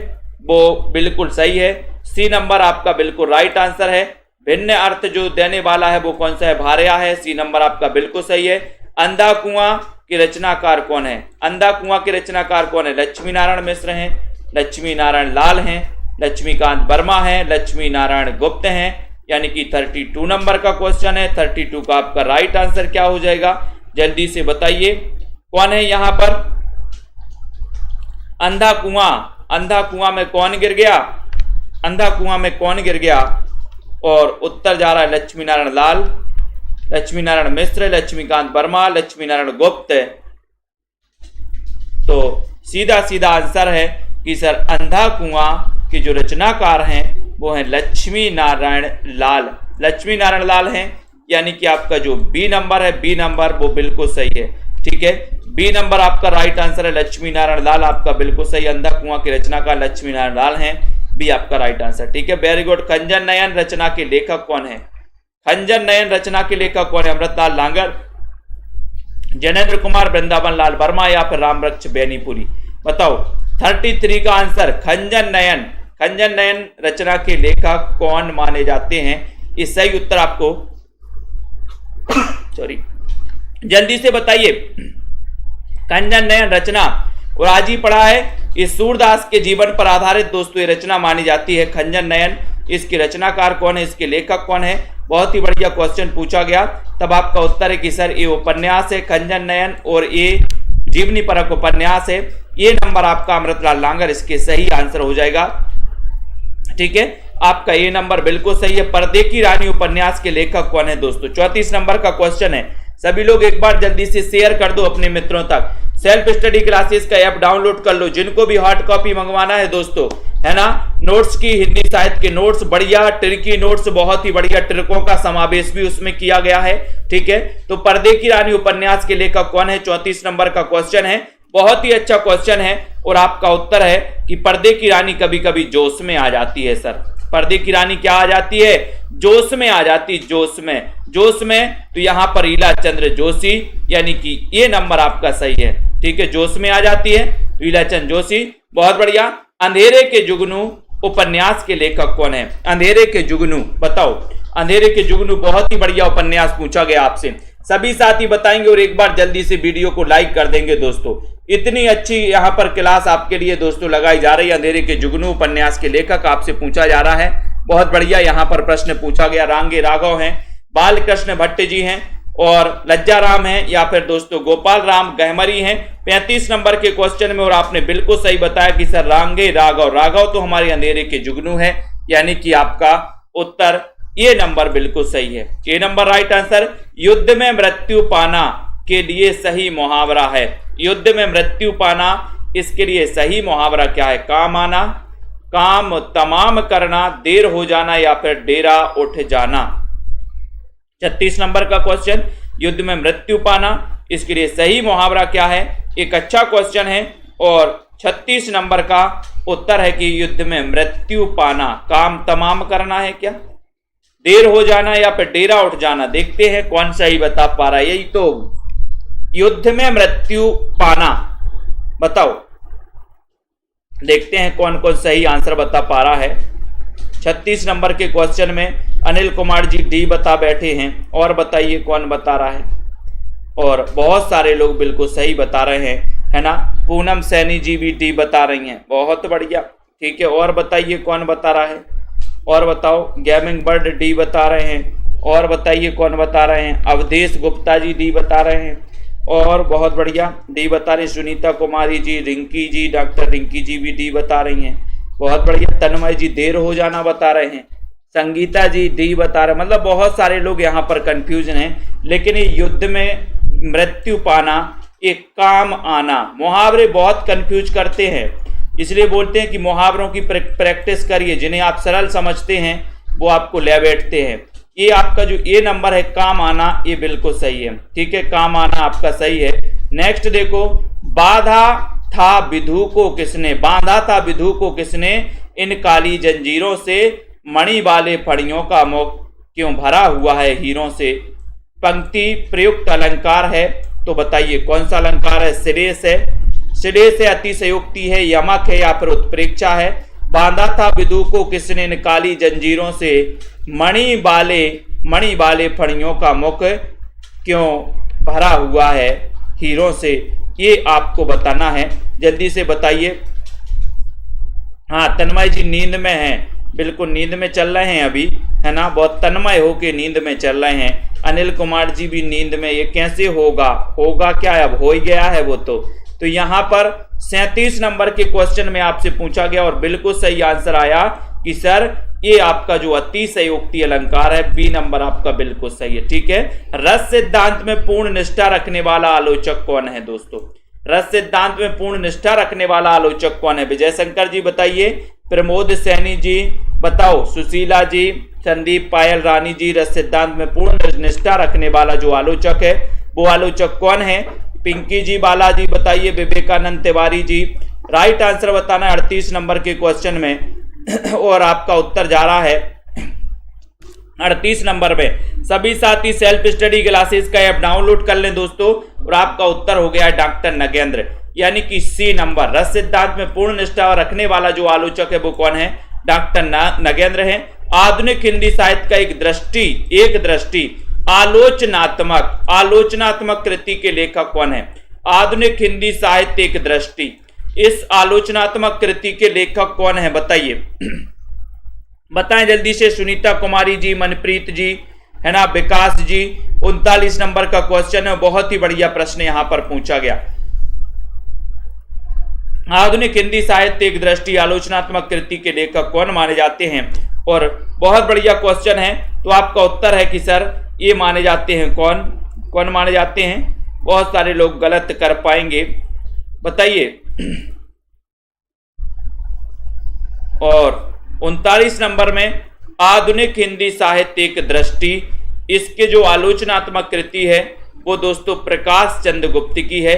[SPEAKER 1] वो बिल्कुल सही है। सी नंबर आपका बिल्कुल राइट आंसर है। भिन्न अर्थ जो देने वाला है वो कौन सा है? भार्या है। सी नंबर आपका बिल्कुल सही है। अंधा कुआं के रचनाकार कौन है? अंधा कुआं के रचनाकार कौन है? लक्ष्मी नारायण मिश्र हैं, लक्ष्मी नारायण लाल हैं, लक्ष्मीकांत वर्मा हैं, लक्ष्मी नारायण गुप्त हैं, यानी कि 32 नंबर का क्वेश्चन है। 32 का आपका राइट आंसर क्या हो जाएगा? जल्दी से बताइए कौन है यहां पर? अंधा कुआं में कौन गिर गया? अंधा कुआं में कौन गिर गया? और उत्तर जा रहा है लक्ष्मी नारायण लाल, लक्ष्मी नारायण मिश्र, लक्ष्मीकांत वर्मा, लक्ष्मी नारायण गुप्त। तो सीधा आंसर है कि सर अंधा कुआं के जो रचनाकार हैं वो हैं लक्ष्मी नारायण लाल। लक्ष्मी नारायण लाल हैं, यानी कि आपका जो बी नंबर है, बी नंबर वो बिल्कुल सही है। ठीक है, बी नंबर आपका राइट आंसर है, लक्ष्मी नारायण लाल आपका बिल्कुल सही। अंधा कुआं के रचनाकार लक्ष्मी नारायण लाल हैं, बी आपका राइट आंसर। ठीक है, वेरी गुड। खंजन नयन रचना के लेखक कौन है? खंजन नयन रचना के लेखक कौन है? अमृतलाल लांगर, जनेन्द्र कुमार, वृंदावन लाल वर्मा या फिर रामवृक्ष बेनीपुरी? बताओ 33 का आंसर खंजन नयन रचना के लेखक कौन माने जाते हैं? इस सही उत्तर आपको सॉरी जल्दी से बताइए। खंजन नयन रचना और आज ही पढ़ा है, इस सूरदास के जीवन पर आधारित दोस्तों ये रचना मानी जाती है खंजन नयन। इसके रचनाकार कौन है? इसके लेखक कौन है? बहुत ही बढ़िया क्वेश्चन पूछा गया। तब आपका उत्तर है कि सर ये उपन्यास है खंजन नयन और ये जीवनी परक उपन्यास है। ये नंबर आपका अमृतलाल लांगर इसके सही आंसर हो जाएगा। ठीक है, आपका ये नंबर बिल्कुल सही है। पर्दे की रानी उपन्यास के लेखक कौन है दोस्तों? 34 नंबर का क्वेश्चन है। सभी लोग एक बार जल्दी से शेयर कर दो अपने मित्रों तक। सेल्फ स्टडी क्लासेस का ऐप डाउनलोड कर लो, जिनको भी हार्ड कॉपी मंगवाना है दोस्तों, है ना। नोट्स की हिंदी साहित्य के नोट्स, बढ़िया ट्रिकी नोट्स, बहुत ही बढ़िया ट्रिकों का समावेश भी उसमें किया गया है। ठीक है, तो पर्दे की रानी उपन्यास के लेखक कौन है? 34 नंबर का क्वेश्चन है, बहुत ही अच्छा क्वेश्चन है। और आपका उत्तर है कि पर्दे की रानी कभी कभी जोश में आ जाती है। सर पर्दे की रानी क्या आ जाती है? जोश में आ जाती, जोश में। तो यहां पर ईला चंद्र जोशी, यानी कि ये नंबर आपका सही है। ठीक है, जोश में आ जाती है ईला चंद्र जोशी, बहुत बढ़िया। अंधेरे के जुगनू उपन्यास के लेखक कौन है? अंधेरे के जुगनू, बताओ। अंधेरे के जुगनू बहुत ही बढ़िया उपन्यास पूछा गया आपसे, सभी साथी बताएंगे। और एक बार जल्दी से वीडियो को लाइक कर देंगे दोस्तों। इतनी अच्छी यहाँ पर क्लास आपके लिए दोस्तों लगाई जा रही है। अंधेरे के जुगनू उपन्यास के लेखक आपसे पूछा जा रहा है, बहुत बढ़िया यहाँ पर प्रश्न पूछा गया। रांगे राघव हैं, बालकृष्ण भट्ट जी हैं और लज्जाराम हैं, या फिर दोस्तों गोपाल राम गहमरी हैं 35 नंबर के क्वेश्चन में। और आपने बिल्कुल सही बताया कि सर रांगे राघव तो हमारे अंधेरे के जुगनू है, यानी कि आपका उत्तर ये नंबर बिल्कुल सही है। ये नंबर राइट आंसर। युद्ध में मृत्यु पाना के लिए सही मुहावरा है। युद्ध में मृत्यु पाना, इसके लिए सही मुहावरा क्या है? काम आना, काम तमाम करना, देर हो जाना या फिर डेरा उठ जाना। 36 नंबर का क्वेश्चन, युद्ध में मृत्यु पाना, इसके लिए सही मुहावरा क्या है? एक अच्छा क्वेश्चन है। और 36 नंबर का उत्तर है कि युद्ध में मृत्यु पाना, काम तमाम करना है क्या, देर हो जाना या फिर डेरा उठ जाना? देखते हैं कौन सही बता पा रहा है। यही तो, युद्ध में मृत्यु पाना, बताओ। देखते हैं कौन कौन सही आंसर बता पा रहा है। 36 नंबर के क्वेश्चन में अनिल कुमार जी डी बता बैठे हैं, और बताइए कौन बता रहा है। और बहुत सारे लोग बिल्कुल सही बता रहे हैं, है ना। पूनम सैनी जी भी डी बता रही हैं, बहुत बढ़िया। ठीक है, और बताइए कौन बता रहा है, और बताओ। गेमिंग बर्ड डी बता रहे हैं, और बताइए कौन बता रहे हैं। अवधेश गुप्ता जी डी बता रहे हैं, और बहुत बढ़िया डी बता रहे। सुनीता कुमारी जी, रिंकी जी, डॉक्टर रिंकी जी भी डी बता रही हैं, बहुत बढ़िया। तन्मय जी देर हो जाना बता रहे हैं, संगीता जी डी बता रहे हैं। मतलब बहुत सारे लोग यहाँ पर कंफ्यूजन हैं। लेकिन ये युद्ध में मृत्यु पाना, एक काम आना, मुहावरे बहुत कंफ्यूज करते हैं, इसलिए बोलते हैं कि मुहावरों की प्रैक्टिस करिए। जिन्हें आप सरल समझते हैं वो आपको ले बैठते हैं। ये आपका जो ये नंबर है काम आना, ये बिल्कुल सही है। ठीक है, काम आना आपका सही है। नेक्स्ट देखो, बांधा था विधु को किसने, बांधा था विधु को किसने, इन काली जंजीरों से, मणि वाले फड़ियों का मुख क्यों भरा हुआ है हीरों से। पंक्ति प्रयुक्त अलंकार है, तो बताइए कौन सा अलंकार है? श्रेयस है, श्रेयस है, अतिशयोक्ति है, यमक है या फिर उत्प्रेक्षा है। बांधा था विधु को किसने, इन काली जंजीरों से, मणि वाले फड़ियों का मुख क्यों भरा हुआ है हीरो से, ये आपको बताना है, जल्दी से बताइए। हाँ, तन्मय जी नींद में हैं, बिल्कुल नींद में चल रहे हैं अभी, है ना, बहुत तन्मय होके नींद में चल रहे हैं। अनिल कुमार जी भी नींद में, ये कैसे होगा, होगा क्या, अब हो ही गया है वो तो यहाँ पर 37 नंबर के क्वेश्चन में आपसे पूछा गया और बिल्कुल सही आंसर आया कि सर ये आपका जो अतिशयोक्ति अलंकार है, बी नंबर आपका बिल्कुल सही है। ठीक है, रस सिद्धांत में पूर्ण निष्ठा रखने वाला आलोचक कौन है दोस्तों? रस सिद्धांत में पूर्ण निष्ठा रखने वाला आलोचक कौन है? विजय शंकर जी बताइए, प्रमोद सैनी जी बताओ, सुशीला जी, संदीप पायल रानी जी, रस सिद्धांत में पूर्ण निष्ठा रखने वाला जो आलोचक है वो आलोचक कौन है? पिंकी जी बालाजी बताइए, विवेकानंद तिवारी जी। राइट आंसर बताना है 38 नंबर के क्वेश्चन में और आपका उत्तर जा रहा है 38 नंबर में। सभी साथी सेल्फ स्टडी क्लासेस का ऐप डाउनलोड कर लें दोस्तों और आपका उत्तर हो गया डॉक्टर नगेंद्र, यानी कि सी नंबर। रस सिद्धांत में पूर्ण निष्ठा रखने वाला जो आलोचक है वो कौन है? डॉक्टर नगेंद्र है। आधुनिक हिंदी साहित्य का एक दृष्टि आलोचनात्मक कृति के लेखक कौन है? आधुनिक हिंदी साहित्य एक दृष्टि, इस आलोचनात्मक कृति के लेखक कौन है बताइए? बताएं जल्दी से। सुनीता कुमारी जी, मनप्रीत जी, है ना, विकास जी। 39 नंबर का क्वेश्चन है, बहुत ही बढ़िया प्रश्न यहां पर पूछा गया। आधुनिक हिंदी साहित्य एक दृष्टि आलोचनात्मक कृति के लेखक कौन माने जाते हैं? और बहुत बढ़िया क्वेश्चन है, तो आपका उत्तर है कि सर ये माने जाते हैं कौन माने जाते हैं? बहुत सारे लोग गलत कर पाएंगे, बताइए। और 39 नंबर में आधुनिक हिंदी साहित्य एक दृष्टि, इसके जो आलोचनात्मक कृति है वो दोस्तों प्रकाश चंद्र गुप्त की है,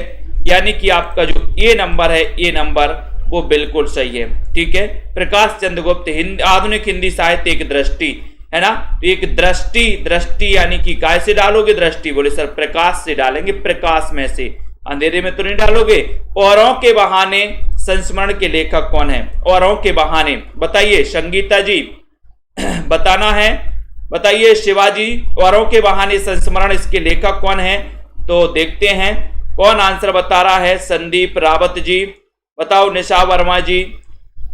[SPEAKER 1] यानी कि आपका जो ए नंबर है, ए नंबर वो बिल्कुल सही है। ठीक है, प्रकाश चंद्र गुप्त आधुनिक हिंदी साहित्य एक दृष्टि, है ना। एक दृष्टि यानी कि काय से डालोगे दृष्टि? बोले सर प्रकाश से डालेंगे, प्रकाश में से, अंधेरे में तो नहीं डालोगे। औरों के बहाने संस्मरण के लेखक कौन है? औरों के बहाने बताइए, संगीता जी बताना है, बताइए शिवाजी, औरों के बहाने संस्मरण इसके लेखक कौन है? तो देखते हैं कौन आंसर बता रहा है। संदीप रावत जी बताओ, निशा वर्मा जी,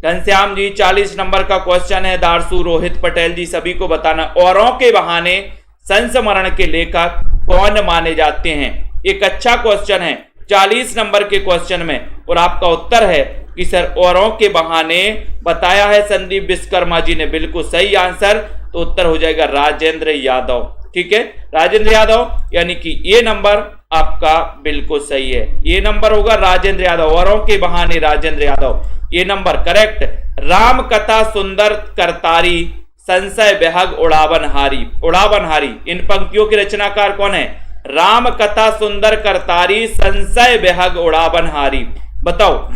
[SPEAKER 1] घनश्याम जी। 40 नंबर का क्वेश्चन है, दारसू रोहित पटेल जी, सभी को बताना औरों के बहाने संस्मरण के लेखक कौन माने जाते हैं। एक अच्छा क्वेश्चन है 40 नंबर के क्वेश्चन में, और आपका उत्तर है कि सर औरों के बहाने बताया है संदीप विश्वकर्मा जी ने, बिल्कुल सही आंसर। तो उत्तर हो जाएगा राजेंद्र यादव। ठीक है, राजेंद्र यादव, यानी कि ये नंबर आपका बिल्कुल सही है, ये नंबर होगा राजेंद्र यादव, औरों के बहाने राजेंद्र यादव, ये नंबर करेक्ट। राम कथा सुंदर करतारी, संशय बेहग उड़ावनहारी, इन पंक्तियों के रचनाकार कौन है? राम कथा सुंदर करतारी, संशय बेहग उड़ावनहारी, बताओ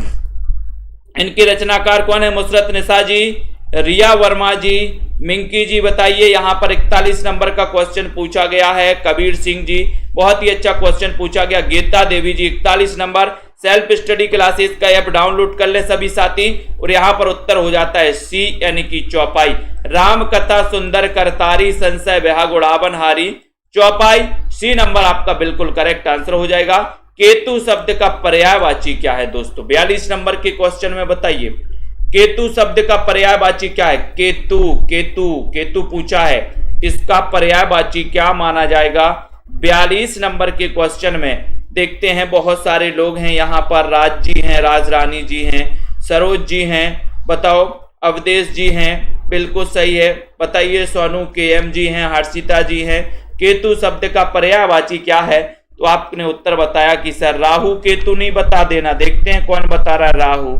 [SPEAKER 1] इनके रचनाकार कौन है? मुसरत निशा जी, रिया वर्मा जी, मिंकी जी बताइए। यहां पर 41 नंबर का क्वेश्चन पूछा गया है, कबीर सिंह जी, बहुत ही अच्छा क्वेश्चन पूछा गया। गीता देवी जी 41 नंबर। सेल्फ स्टडी क्लासेस का ऐप डाउनलोड कर ले सभी साथी, और यहां पर उत्तर हो जाता है सी, यानी कि चौपाई। राम कथा सुंदर करतारी, संशय बेहग उड़ावनहारी, चौपाई, सी नंबर आपका बिल्कुल करेक्ट आंसर हो जाएगा। केतु शब्द का पर्यायवाची क्या है दोस्तों? 42 नंबर के क्वेश्चन में बताइए, केतु शब्द का पर्यायवाची क्या है? केतु पूछा है, इसका पर्यायवाची क्या माना जाएगा? 42 नंबर के क्वेश्चन में देखते हैं, बहुत सारे लोग हैं यहाँ पर, राज जी हैं, राज रानी जी हैं, सरोज जी हैं, बताओ अवधेश जी हैं, बिल्कुल सही है। बताइए सोनू KM जी हैं, हर्षिता जी हैं। केतु शब्द का पर्यायवाची क्या है? तो आपने उत्तर बताया कि सर राहु केतु नहीं, बता देना। देखते हैं कौन बता रहा है राहु,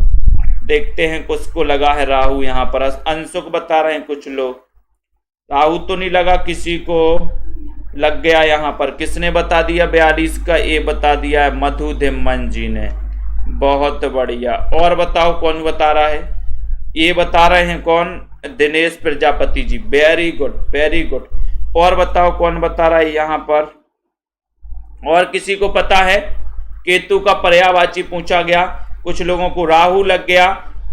[SPEAKER 1] देखते हैं कुछ को लगा है राहु, यहाँ पर अंशुक बता रहे हैं कुछ लोग, राहु तो नहीं लगा, किसी को लग गया यहाँ पर। किसने बता दिया? 42 का ए बता दिया है मधु धिम्मन जी ने, बहुत बढ़िया। और बताओ कौन बता रहा है? ये बता रहे हैं कौन? Dinesh Prajapati ji, very good very good. और बताओ कौन बता रहा है यहाँ पर? और किसी को पता है? केतु का पर्यायवाची पूछा गया, कुछ लोगों को राहु लग गया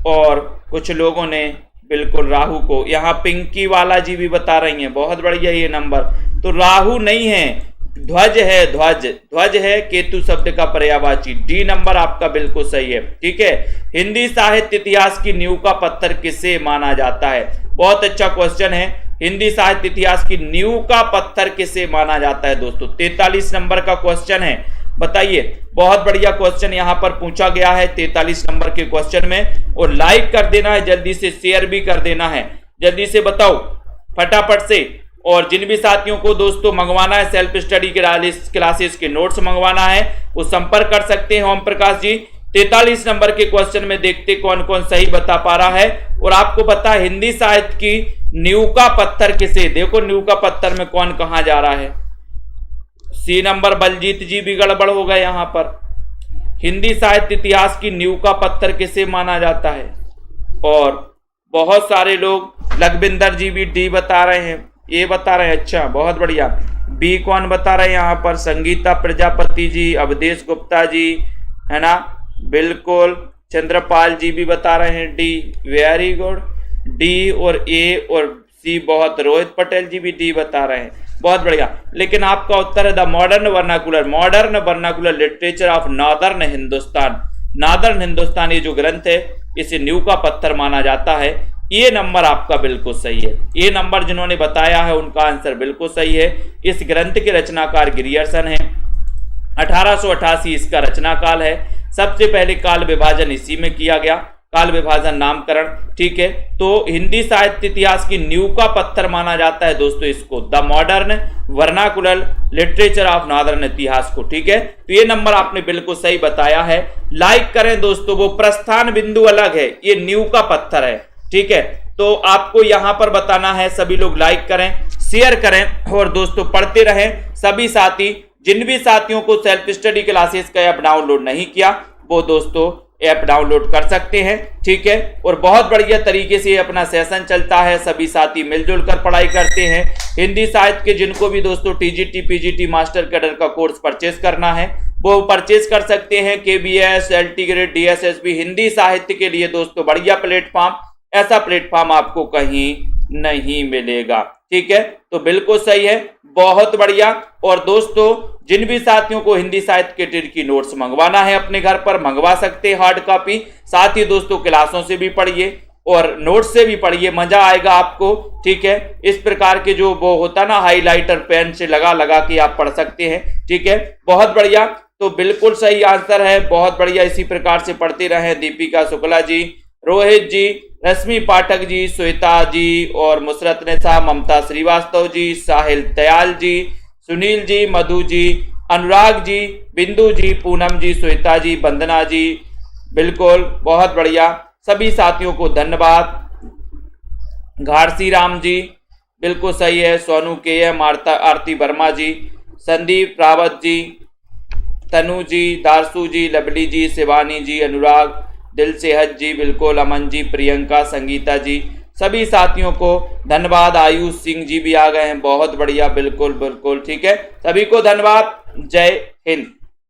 [SPEAKER 1] और कुछ लोगों ने बिल्कुल राहु को, यहाँ पिंकी वाला जी भी बता रही हैं, बहुत बढ़िया ये नंबर। तो राहु नहीं है, ध्वज है, ध्वज, ध्वज है केतु शब्द का पर्यायवाची। डी नंबर आपका बिल्कुल सही है। ठीक है, हिंदी साहित्य इतिहास की नींव का पत्थर किसे माना जाता है? बहुत अच्छा क्वेश्चन है। हिंदी साहित्य इतिहास की नींव का पत्थर किसे माना जाता है दोस्तों? 43 नंबर का क्वेश्चन है, बताइए। बहुत बढ़िया क्वेश्चन यहां पर पूछा गया है 43 नंबर के क्वेश्चन में। और लाइक कर देना है, जल्दी से शेयर भी कर देना है, जल्दी से बताओ फटाफट से। और जिन भी साथियों को दोस्तों मंगवाना है सेल्फ स्टडी क्लासेस के नोट्स मंगवाना है, वो संपर्क कर सकते हैं ओम प्रकाश जी। 43 नंबर के क्वेश्चन में देखते कौन कौन सही बता पा रहा है। और आपको पता है हिंदी साहित्य की नींव का पत्थर किसे? देखो नींव का पत्थर में कौन कहा जा रहा है? सी नंबर बलजीत जी भी गड़बड़ हो गए यहां पर। हिंदी साहित्य इतिहास की नींव का पत्थर किसे माना जाता है? और बहुत सारे लोग, लखविंदर जी भी डी बता रहे हैं, ए बता रहे हैं। अच्छा, बहुत बढ़िया। बी कौन बता रहे हैं यहाँ पर? संगीता प्रजापति जी, अवधेश गुप्ता जी, है ना, बिल्कुल। चंद्रपाल जी भी बता रहे हैं डी, वेरी गुड। डी और ए और सी बहुत। रोहित पटेल जी भी डी बता रहे हैं, बहुत बढ़िया। लेकिन आपका उत्तर है the modern vernacular literature of northern Hindustan. Northern Hindustan ये जो ग्रंथ है इसे नींव का पत्थर माना जाता है। ये नंबर आपका बिल्कुल सही है। ये नंबर जिन्होंने बताया है उनका आंसर बिल्कुल सही है। इस ग्रंथ के रचनाकार ग्रियर्सन है। 1888 इसका रचना काल है। सबसे पहले काल विभाजन इसी में किया गया, काल विभाजन नामकरण। ठीक है, तो हिंदी साहित्य इतिहास की नींव का पत्थर माना जाता है दोस्तों इसको, the modern vernacular literature of northern इतिहास को। ठीक है, तो ये नंबर आपने बिल्कुल सही बताया है। लाइक करें दोस्तों, वो प्रस्थान बिंदु अलग है, ये नींव का पत्थर है। ठीक है, तो आपको यहां पर बताना है, सभी लोग लाइक करें, शेयर करें और दोस्तों पढ़ते रहें। सभी साथी, जिन भी साथियों को सेल्फ स्टडी क्लासेस का ऐप डाउनलोड नहीं किया वो दोस्तों ऐप डाउनलोड कर सकते हैं। ठीक है, और बहुत बढ़िया तरीके से अपना सेशन चलता है, सभी साथी मिलजुल कर पढ़ाई करते हैं। हिंदी साहित्य के जिनको भी दोस्तों टीजीटी पीजीटी मास्टर कैडर का कोर्स परचेज करना है वो परचेज कर सकते हैं। KBS, LT grade, DSSB Hindi साहित्य के लिए दोस्तों बढ़िया प्लेटफॉर्म, ऐसा प्लेटफॉर्म आपको कहीं नहीं मिलेगा। ठीक है, तो बिल्कुल सही है, बहुत बढ़िया। और दोस्तों जिन भी साथियों को हिंदी साहित्य के टेड की नोट्स मंगवाना है अपने घर पर मंगवा सकते हैं हार्ड कॉपी। साथ ही दोस्तों क्लासों से भी पढ़िए और नोट्स से भी पढ़िए, मजा आएगा आपको। ठीक है, इस प्रकार के जो वो होता ना हाईलाइटर पेन से लगा लगा के आप पढ़ सकते हैं। ठीक है, बहुत बढ़िया, तो बिल्कुल सही आंसर है, बहुत बढ़िया। इसी प्रकार से पढ़ते रहे। दीपिका शुक्ला जी, रोहित जी, रश्मि पाठक जी, श्वेता जी और मुसरत नेसा, ममता श्रीवास्तव जी, साहिल दयाल जी, सुनील जी, मधु जी, अनुराग जी, बिंदु जी, पूनम जी, श्वेता जी, वंदना जी, बिल्कुल बहुत बढ़िया। सभी साथियों को धन्यवाद। घारसी राम जी बिल्कुल सही है। सोनू के एम, आरती वर्मा जी, संदीप रावत जी, तनु जी, दारसू जी, लवली जी, शिवानी जी, अनुराग, दिल सेहत जी, बिल्कुल, अमन जी, प्रियंका, संगीता जी, सभी साथियों को धन्यवाद। आयुष सिंह जी भी आ गए हैं, बहुत बढ़िया, बिल्कुल बिल्कुल ठीक है। सभी को धन्यवाद। जय हिंद।